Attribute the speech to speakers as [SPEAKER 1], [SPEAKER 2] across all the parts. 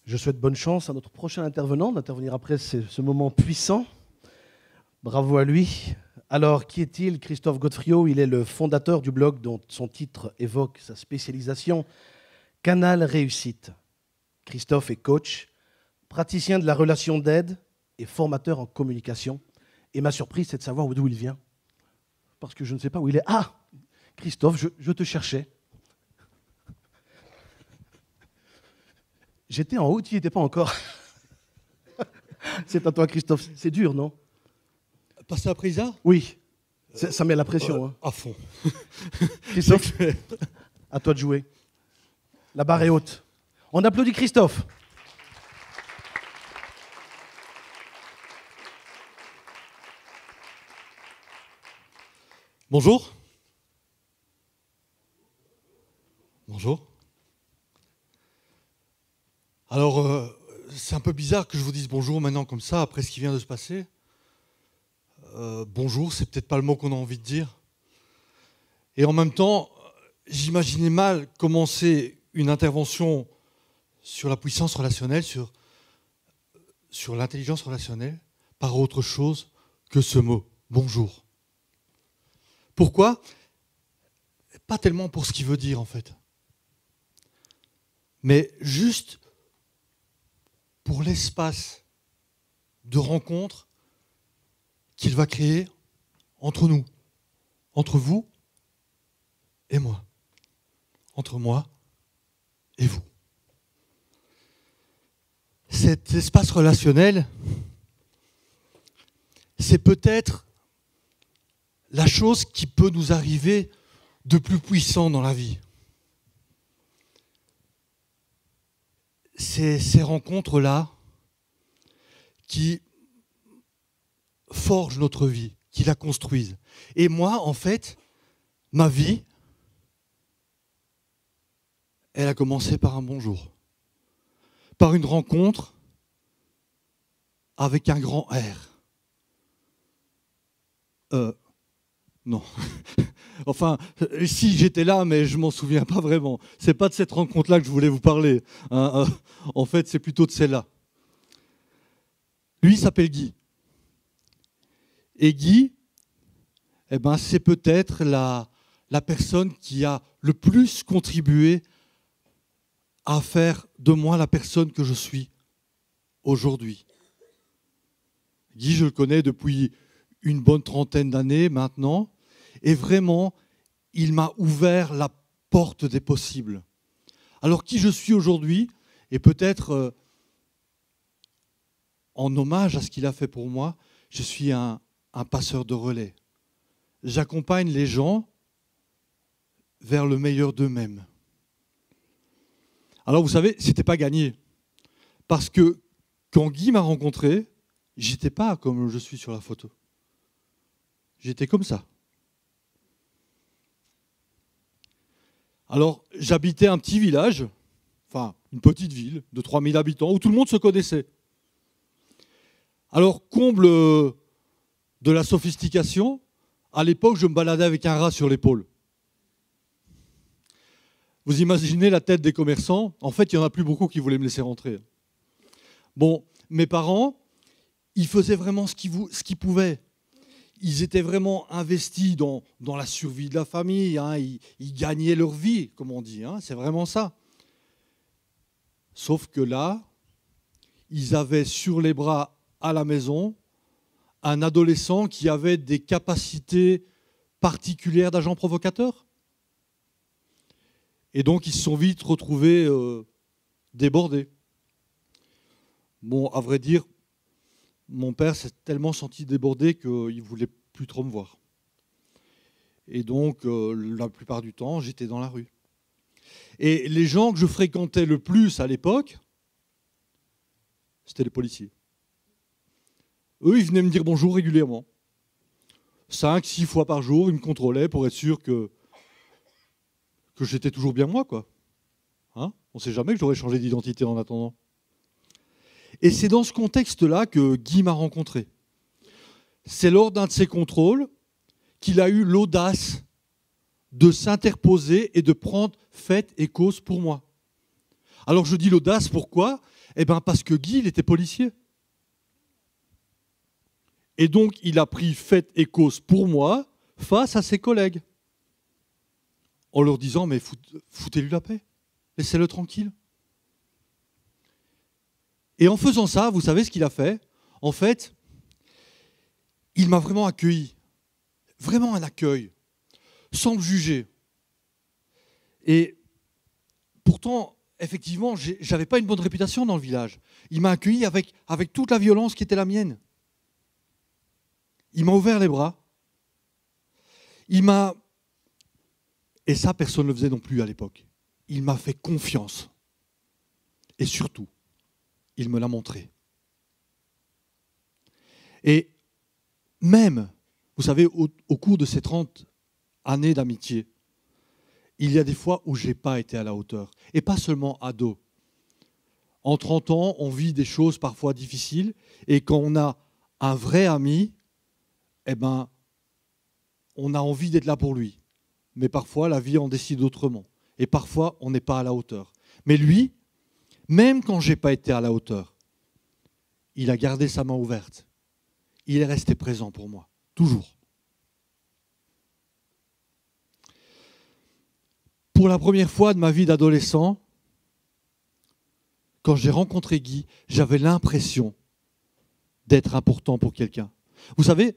[SPEAKER 1] Je souhaite bonne chance à notre prochain intervenant d'intervenir après ce moment puissant. Bravo à lui. Alors, qui est-il? Christophe Godefriot, il est le fondateur du blog dont son titre évoque sa spécialisation, Canal Réussite. Christophe est coach, praticien de la relation d'aide et formateur en communication. Et ma surprise, c'est de savoir d'où il vient. Parce que je ne sais pas où il est. Ah, Christophe, je te cherchais. J'étais en haut, tu n'y étais pas encore. C'est à toi, Christophe. C'est dur, non?
[SPEAKER 2] Passer après Isa?
[SPEAKER 1] Oui, ça met la pression. Hein.
[SPEAKER 2] À fond.
[SPEAKER 1] Christophe, à toi de jouer. La barre est haute. On applaudit Christophe.
[SPEAKER 2] Bonjour. Bonjour. Alors, c'est un peu bizarre que je vous dise bonjour maintenant comme ça, après ce qui vient de se passer. Bonjour, c'est peut-être pas le mot qu'on a envie de dire. Et en même temps, j'imaginais mal commencer une intervention sur la puissance relationnelle, sur l'intelligence relationnelle, par autre chose que ce mot, bonjour. Pourquoi? Pas tellement pour ce qu'il veut dire en fait, mais juste pour l'espace de rencontre qu'il va créer entre nous, entre vous et moi, entre moi et vous. Cet espace relationnel, c'est peut-être la chose qui peut nous arriver de plus puissant dans la vie. C'est ces rencontres-là qui forgent notre vie, qui la construisent. Et moi, en fait, ma vie, elle a commencé par un bonjour, par une rencontre avec un grand R. Non. Enfin, si j'étais là, mais je m'en souviens pas vraiment. C'est pas de cette rencontre-là que je voulais vous parler. En fait, c'est plutôt de celle-là. Lui, il s'appelle Guy. Et Guy, eh ben, c'est peut-être la personne qui a le plus contribué à faire de moi la personne que je suis aujourd'hui. Guy, je le connais depuis une bonne trentaine d'années maintenant. Et vraiment, il m'a ouvert la porte des possibles. Alors, qui je suis aujourd'hui, et peut-être en hommage à ce qu'il a fait pour moi, je suis un passeur de relais. J'accompagne les gens vers le meilleur d'eux-mêmes. Alors, vous savez, ce n'était pas gagné. Parce que quand Guy m'a rencontré, je n'étais pas comme je suis sur la photo. J'étais comme ça. Alors, j'habitais un petit village, enfin, une petite ville de 3000 habitants, où tout le monde se connaissait. Alors, comble de la sophistication, à l'époque, je me baladais avec un rat sur l'épaule. Vous imaginez la tête des commerçants? En fait, il n'y en a plus beaucoup qui voulaient me laisser rentrer. Bon, mes parents, ils faisaient vraiment ce qu'ils pouvaient. Ils étaient vraiment investis dans la survie de la famille. Hein. Ils gagnaient leur vie, comme on dit. Hein. C'est vraiment ça. Sauf que là, ils avaient sur les bras à la maison un adolescent qui avait des capacités particulières d'agent provocateur. Et donc, ils se sont vite retrouvés débordés. Bon, à vrai dire, mon père s'est tellement senti débordé qu'il ne voulait plus trop me voir. Et donc, la plupart du temps, j'étais dans la rue. Et les gens que je fréquentais le plus à l'époque, c'était les policiers. Eux, ils venaient me dire bonjour régulièrement. 5, 6 fois par jour, ils me contrôlaient pour être sûr que j'étais toujours bien moi, quoi. Hein? On ne sait jamais que j'aurais changé d'identité en attendant. Et c'est dans ce contexte-là que Guy m'a rencontré. C'est lors d'un de ces contrôles qu'il a eu l'audace de s'interposer et de prendre fait et cause pour moi. Alors je dis l'audace, pourquoi? Eh bien parce que Guy, il était policier. Et donc il a pris fait et cause pour moi face à ses collègues. En leur disant, mais foutez-lui la paix, laissez-le tranquille. Et en faisant ça, vous savez ce qu'il a fait? En fait, il m'a vraiment accueilli. Vraiment un accueil, sans me juger. Et pourtant, effectivement, je n'avais pas une bonne réputation dans le village. Il m'a accueilli avec toute la violence qui était la mienne. Il m'a ouvert les bras. Il m'a... Et ça, personne ne le faisait non plus à l'époque. Il m'a fait confiance. Et surtout, il me l'a montré. Et même, vous savez, au cours de ces 30 années d'amitié, il y a des fois où je n'ai pas été à la hauteur. Et pas seulement ado. En 30 ans, on vit des choses parfois difficiles. Et quand on a un vrai ami, eh ben, on a envie d'être là pour lui. Mais parfois, la vie en décide autrement. Et parfois, on n'est pas à la hauteur. Mais lui, même quand je n'ai pas été à la hauteur, il a gardé sa main ouverte. Il est resté présent pour moi, toujours. Pour la première fois de ma vie d'adolescent, quand j'ai rencontré Guy, j'avais l'impression d'être important pour quelqu'un. Vous savez,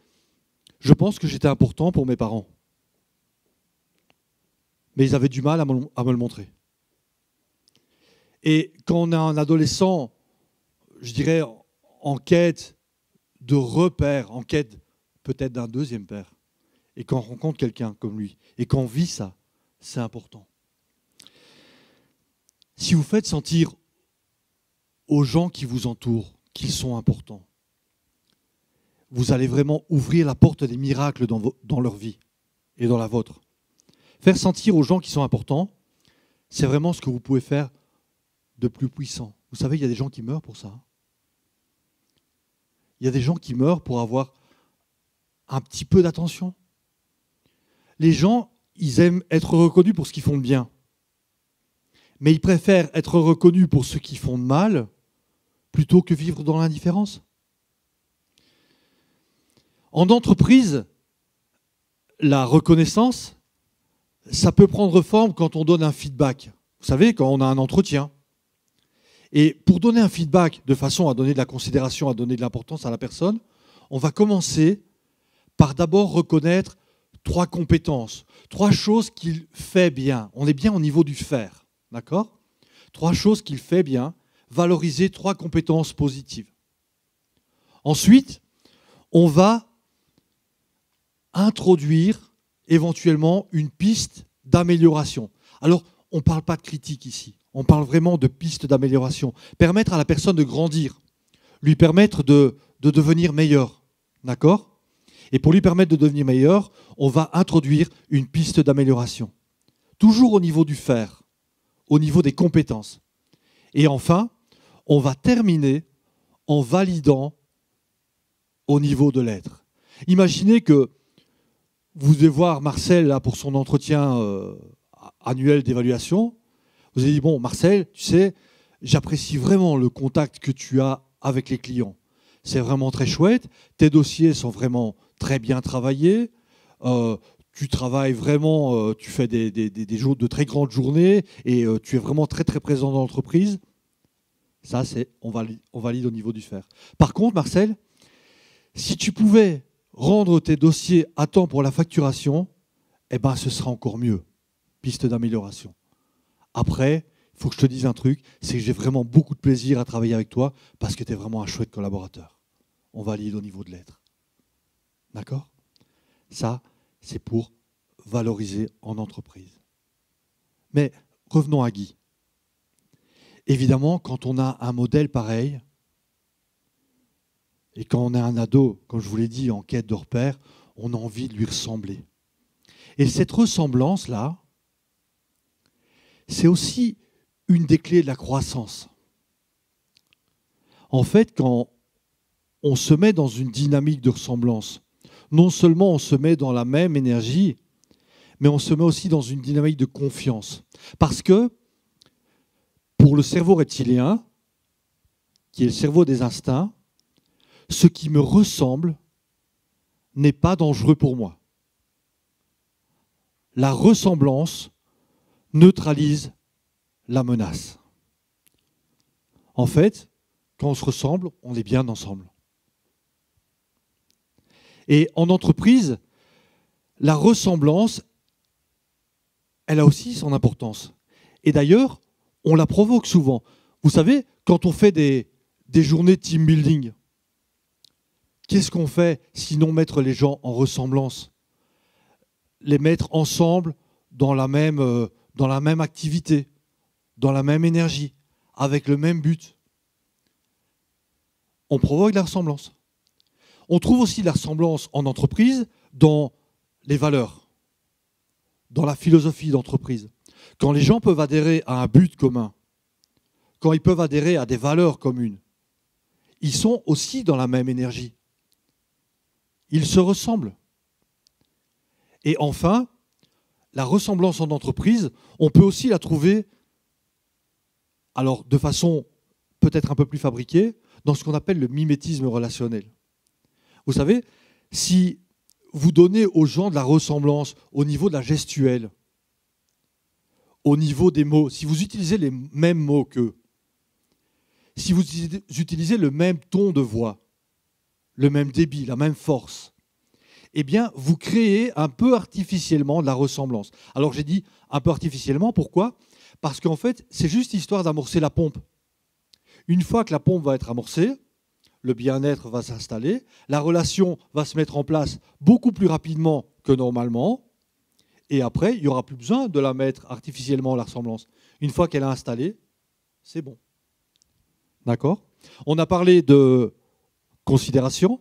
[SPEAKER 2] je pense que j'étais important pour mes parents. Mais ils avaient du mal à me le montrer. Et quand on est un adolescent, je dirais, en quête de repères, en quête peut-être d'un deuxième père, et quand on rencontre quelqu'un comme lui, et qu'on vit ça, c'est important. Si vous faites sentir aux gens qui vous entourent qu'ils sont importants, vous allez vraiment ouvrir la porte des miracles dans leur vie et dans la vôtre. Faire sentir aux gens qui sont importants, c'est vraiment ce que vous pouvez faire de plus puissant. Vous savez, il y a des gens qui meurent pour ça. Il y a des gens qui meurent pour avoir un petit peu d'attention. Les gens, ils aiment être reconnus pour ce qu'ils font de bien. Mais ils préfèrent être reconnus pour ce qu'ils font de mal plutôt que vivre dans l'indifférence. En entreprise, la reconnaissance, ça peut prendre forme quand on donne un feedback. Vous savez, quand on a un entretien. Et pour donner un feedback de façon à donner de la considération, à donner de l'importance à la personne, on va commencer par d'abord reconnaître 3 compétences, 3 choses qu'il fait bien. On est bien au niveau du faire, d'accord? 3 choses qu'il fait bien, valoriser 3 compétences positives. Ensuite, on va introduire éventuellement une piste d'amélioration. Alors, on ne parle pas de critique ici, on parle vraiment de piste d'amélioration. Permettre à la personne de grandir, lui permettre de devenir meilleur, d'accord? Et pour lui permettre de devenir meilleur, on va introduire une piste d'amélioration. Toujours au niveau du faire, au niveau des compétences. Et enfin, on va terminer en validant au niveau de l'être. Imaginez que vous devez voir Marcel là, pour son entretien annuel d'évaluation. Vous avez dit, bon, Marcel, tu sais, j'apprécie vraiment le contact que tu as avec les clients. C'est vraiment très chouette. Tes dossiers sont vraiment très bien travaillés. Tu travailles vraiment, tu fais des jours de très grandes journées et tu es vraiment très, très présent dans l'entreprise. Ça, on valide au niveau du faire. Par contre, Marcel, si tu pouvais rendre tes dossiers à temps pour la facturation, eh ben, ce sera encore mieux. Piste d'amélioration. Après, il faut que je te dise un truc, c'est que j'ai vraiment beaucoup de plaisir à travailler avec toi parce que tu es vraiment un chouette collaborateur. On valide au niveau de l'être. D'accord? Ça, c'est pour valoriser en entreprise. Mais revenons à Guy. Évidemment, quand on a un modèle pareil, et quand on est un ado, comme je vous l'ai dit, en quête de repères, on a envie de lui ressembler. Et cette ressemblance-là, c'est aussi une des clés de la croissance. En fait, quand on se met dans une dynamique de ressemblance, non seulement on se met dans la même énergie, mais on se met aussi dans une dynamique de confiance. Parce que pour le cerveau reptilien, qui est le cerveau des instincts, ce qui me ressemble n'est pas dangereux pour moi. La ressemblance neutralise la menace. En fait, quand on se ressemble, on est bien ensemble. Et en entreprise, la ressemblance, elle a aussi son importance. Et d'ailleurs, on la provoque souvent. Vous savez, quand on fait des journées de team building, qu'est-ce qu'on fait sinon mettre les gens en ressemblance? Les mettre ensemble dans la même activité, dans la même énergie, avec le même but. On provoque la ressemblance. On trouve aussi la ressemblance en entreprise dans les valeurs, dans la philosophie d'entreprise. Quand les gens peuvent adhérer à un but commun, quand ils peuvent adhérer à des valeurs communes, ils sont aussi dans la même énergie. Ils se ressemblent. Et enfin, la ressemblance en entreprise, on peut aussi la trouver, alors de façon peut-être un peu plus fabriquée, dans ce qu'on appelle le mimétisme relationnel. Vous savez, si vous donnez aux gens de la ressemblance au niveau de la gestuelle, au niveau des mots, si vous utilisez les mêmes mots qu'eux, si vous utilisez le même ton de voix, le même débit, la même force, eh bien, vous créez un peu artificiellement de la ressemblance. Alors j'ai dit un peu artificiellement, pourquoi? Parce qu'en fait, c'est juste histoire d'amorcer la pompe. Une fois que la pompe va être amorcée, le bien-être va s'installer, la relation va se mettre en place beaucoup plus rapidement que normalement, et après, il n'y aura plus besoin de la mettre artificiellement, la ressemblance. Une fois qu'elle est installée, c'est bon. D'accord? On a parlé de considération,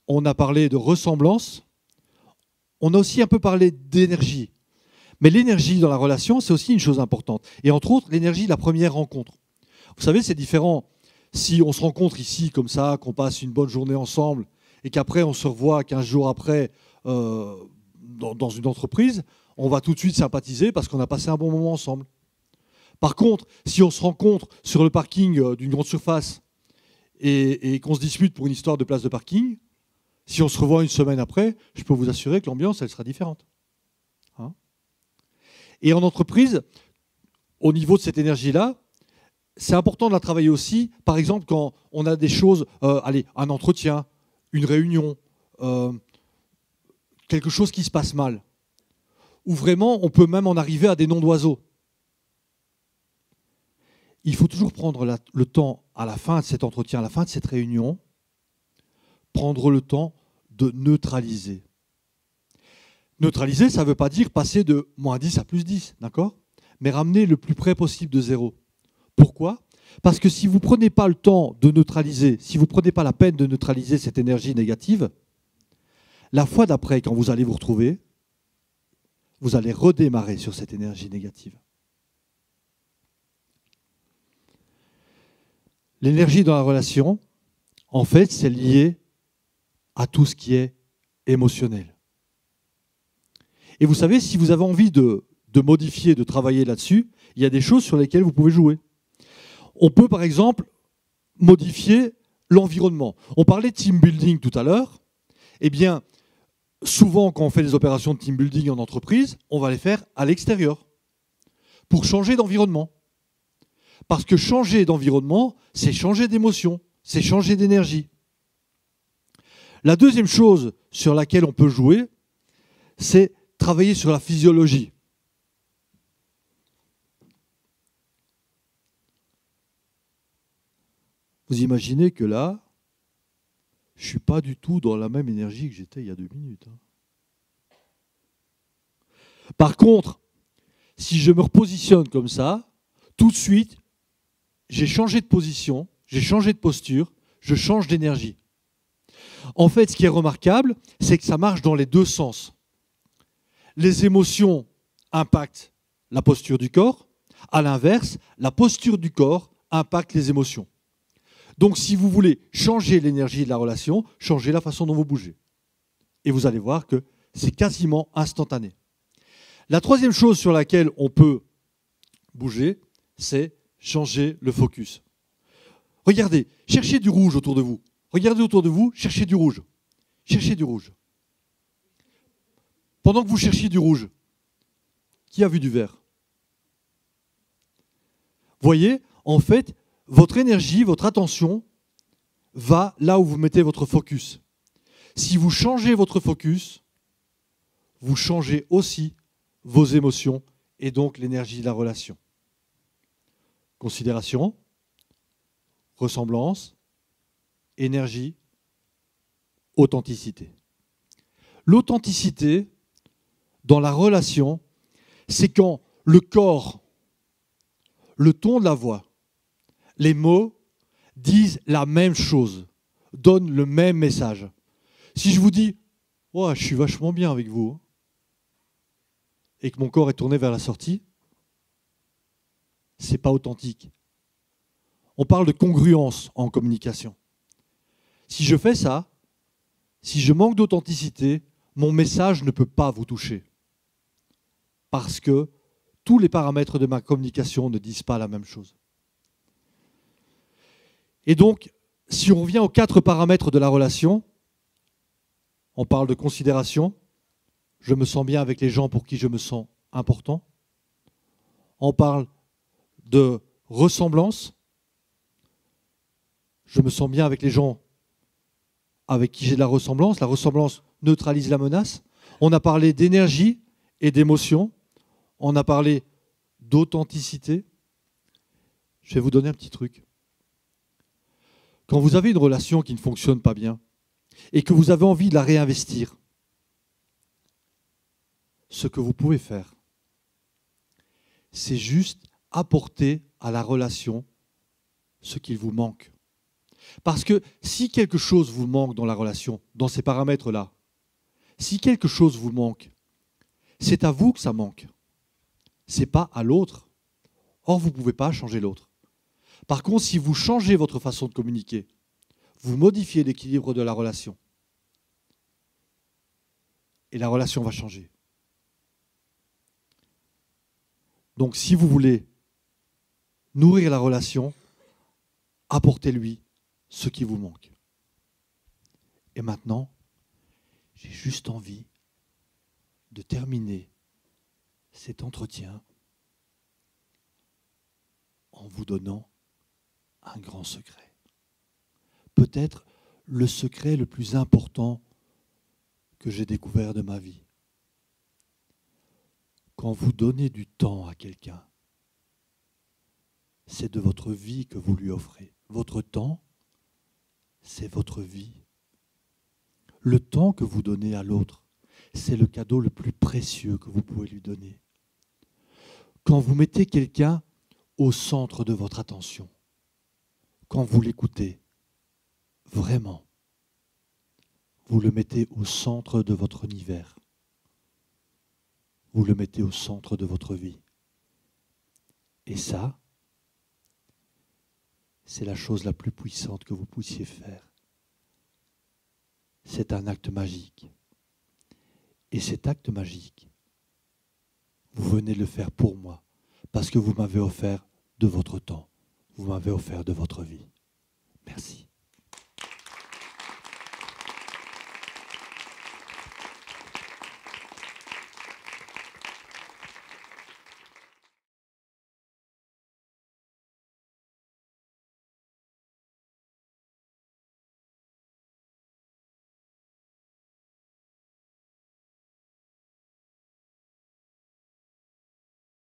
[SPEAKER 2] on a parlé de ressemblance, on a aussi un peu parlé d'énergie. Mais l'énergie dans la relation, c'est aussi une chose importante. Et entre autres, l'énergie de la première rencontre. Vous savez, c'est différent si on se rencontre ici comme ça, qu'on passe une bonne journée ensemble et qu'après on se revoit 15 jours après dans une entreprise, on va tout de suite sympathiser parce qu'on a passé un bon moment ensemble. Par contre, si on se rencontre sur le parking d'une grande surface et qu'on se dispute pour une histoire de place de parking, si on se revoit une semaine après, je peux vous assurer que l'ambiance, elle sera différente. Hein? Et en entreprise, au niveau de cette énergie-là, c'est important de la travailler aussi, par exemple, quand on a des choses, un entretien, une réunion, quelque chose qui se passe mal, où vraiment on peut même en arriver à des noms d'oiseaux. Il faut toujours prendre le temps, à la fin de cet entretien, à la fin de cette réunion, prendre le temps de neutraliser. Neutraliser, ça ne veut pas dire passer de -10 à +10, d'accord? Mais ramener le plus près possible de 0. Pourquoi? Parce que si vous ne prenez pas le temps de neutraliser, si vous ne prenez pas la peine de neutraliser cette énergie négative, la fois d'après, quand vous allez vous retrouver, vous allez redémarrer sur cette énergie négative. L'énergie dans la relation, en fait, c'est lié à tout ce qui est émotionnel. Et vous savez, si vous avez envie de modifier, de travailler là-dessus, il y a des choses sur lesquelles vous pouvez jouer. On peut, par exemple, modifier l'environnement. On parlait de team building tout à l'heure. Eh bien, souvent, quand on fait des opérations de team building en entreprise, on va les faire à l'extérieur pour changer d'environnement. Parce que changer d'environnement, c'est changer d'émotion, c'est changer d'énergie. La deuxième chose sur laquelle on peut jouer, c'est travailler sur la physiologie. Vous imaginez que là, je ne suis pas du tout dans la même énergie que j'étais il y a 2 minutes. Par contre, si je me repositionne comme ça, tout de suite, j'ai changé de position, j'ai changé de posture, je change d'énergie. En fait, ce qui est remarquable, c'est que ça marche dans les deux sens. Les émotions impactent la posture du corps. À l'inverse, la posture du corps impacte les émotions. Donc, si vous voulez changer l'énergie de la relation, changez la façon dont vous bougez. Et vous allez voir que c'est quasiment instantané. La troisième chose sur laquelle on peut bouger, c'est changer le focus. Regardez, cherchez du rouge autour de vous. Regardez autour de vous, cherchez du rouge. Cherchez du rouge. Pendant que vous cherchiez du rouge, qui a vu du vert? Voyez, en fait, votre énergie, votre attention va là où vous mettez votre focus. Si vous changez votre focus, vous changez aussi vos émotions et donc l'énergie de la relation. Considération, ressemblance, énergie, authenticité. L'authenticité dans la relation, c'est quand le corps, le ton de la voix, les mots disent la même chose, donnent le même message. Si je vous dis « oh, je suis vachement bien avec vous hein », et que mon corps est tourné vers la sortie, ce n'est pas authentique. On parle de congruence en communication. Si je fais ça, si je manque d'authenticité, mon message ne peut pas vous toucher. Parce que tous les paramètres de ma communication ne disent pas la même chose. Et donc, si on revient aux 4 paramètres de la relation, on parle de considération, je me sens bien avec les gens pour qui je me sens important. On parle de ressemblance, je me sens bien avec les gens avec qui j'ai de la ressemblance neutralise la menace. On a parlé d'énergie et d'émotion, on a parlé d'authenticité. Je vais vous donner un petit truc. Quand vous avez une relation qui ne fonctionne pas bien et que vous avez envie de la réinvestir, ce que vous pouvez faire, c'est juste apporter à la relation ce qu'il vous manque. Parce que si quelque chose vous manque dans la relation, dans ces paramètres-là, si quelque chose vous manque, c'est à vous que ça manque. Ce n'est pas à l'autre. Or, vous ne pouvez pas changer l'autre. Par contre, si vous changez votre façon de communiquer, vous modifiez l'équilibre de la relation. Et la relation va changer. Donc, si vous voulez nourrir la relation, apportez-lui ce qui vous manque. Et maintenant, j'ai juste envie de terminer cet entretien en vous donnant un grand secret. Peut-être le secret le plus important que j'ai découvert de ma vie. Quand vous donnez du temps à quelqu'un, c'est de votre vie que vous lui offrez. Votre temps, c'est votre vie. Le temps que vous donnez à l'autre, c'est le cadeau le plus précieux que vous pouvez lui donner. Quand vous mettez quelqu'un au centre de votre attention, quand vous l'écoutez, vraiment, vous le mettez au centre de votre univers. Vous le mettez au centre de votre vie. Et ça, c'est la chose la plus puissante que vous puissiez faire. C'est un acte magique. Et cet acte magique, vous venez le faire pour moi, parce que vous m'avez offert de votre temps, vous m'avez offert de votre vie. Merci.